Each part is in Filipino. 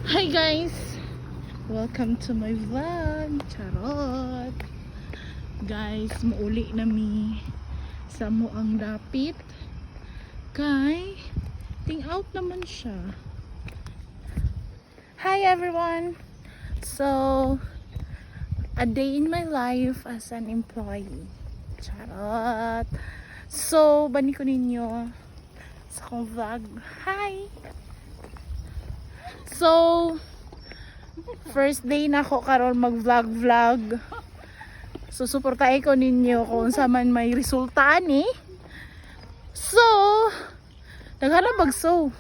Hi guys! Welcome to my vlog. Charot! Guys, mauli na mi sa muang dapit. Kay, ting out naman siya. Hi everyone! So, a day in my life as an employee. Charot! So, bani ko ninyo sa akong vlog. Hi! So, first day na ako karon mag-vlog. So, suportahin ko ninyo kung sa man may resulta ni. So, naghanap mag-so.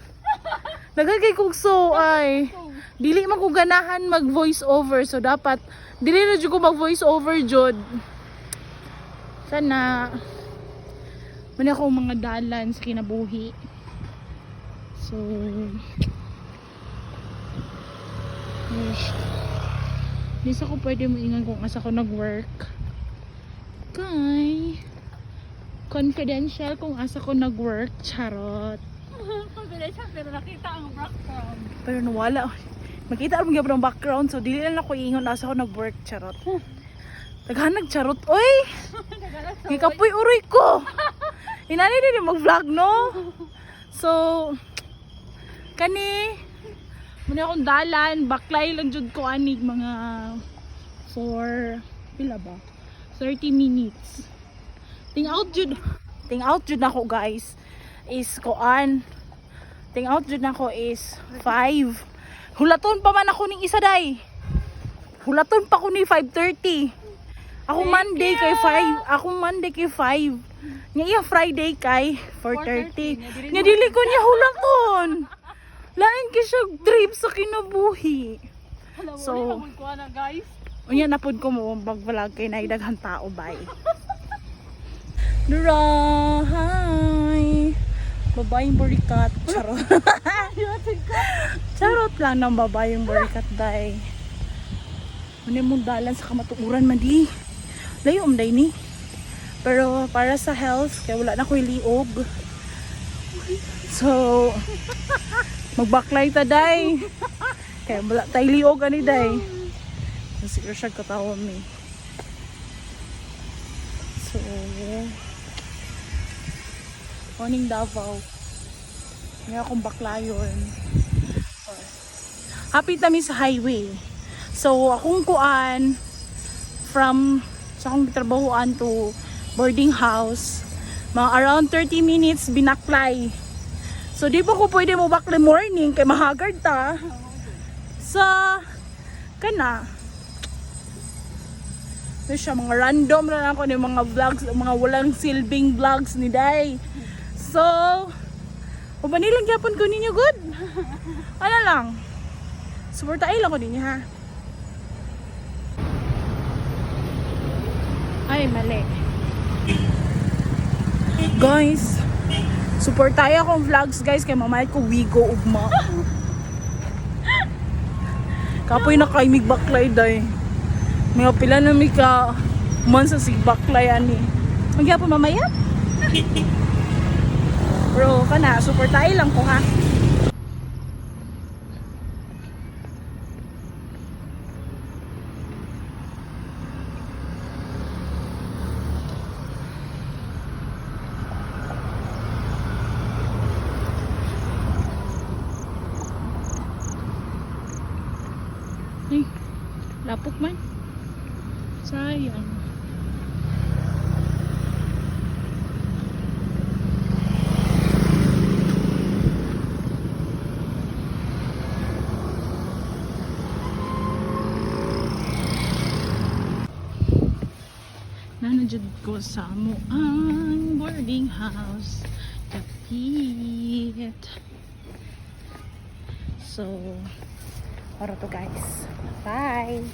Nagagay kong so ay dili man ko ganahan mag-voice over. So, dapat dili na dyan ko mag-voice over jud. Sana muna akong mga dalan sa kinabuhi. So, di sa ko pwede mo ingan kung asa ko nag-work. Kay confidential kung asa ko nag-work. Charot. Confidential pero nakita ang background. Pero nawala. Makita ang mga background. So dili lang ako ingon asa ko nag-work. Charot. Naghanag charot. Oy! Gikapoy uroy ko. Inani din mag-vlog no? So kani muna akong dalan, baklay lang jud ko anig mga for pila ba? 30 minutes. Ting out jud nako guys is koan. Ting out jud nako is 5. Hulaton pa man ako ning isa day. Hulaton pa ko ni 5:30. Ako Monday kay 5. Ako Monday kay 5. Nya iya Friday kay 4:30. Nya dili ko niya hulaton. Lain ki siya trip sa kinabuhi. So, guys. unya napod ko mo mag-vlog kay naidaghan tao bye. Dura, hi. Babayeng burikat. Charot. Charot lang ng babayeng burikat day. Muna mong dalan sa kamatuuran man di. Layo day ni. Pero para sa health, kaya wala na ko liog. So, magbaklay ta day. Kaya wala tayo liog ani day. Siguro siya katawa mi. So, morning Davao. Ngayon akong baklayon. Happy kami sa highway. So, akong kuan from sa akong trabahoan to boarding house. Mga around 30 minutes binaklay. So, di ba ko pwede mo baklay morning kay mahagard ta. Sa kana. Ito siya, mga random lang ako ng mga vlogs, mga walang silbing vlogs ni Day. So, nilang gyapon ko ninyo good. Ano lang. Suportahin lang ko ninyo ha. Ay, mali. Guys, suportahin akong vlogs guys kay mamay ko wigo ugma. Kapoy na kay mig baklay day. Mga pila na mi ka man sa sigbaklay ani. Magyapon mamaya? Bro, kana suportahin lang ko ha. Ay, lapok man. Sayang. Nanajud ko sa muang boarding house. Kapit. So, para to guys. Bye!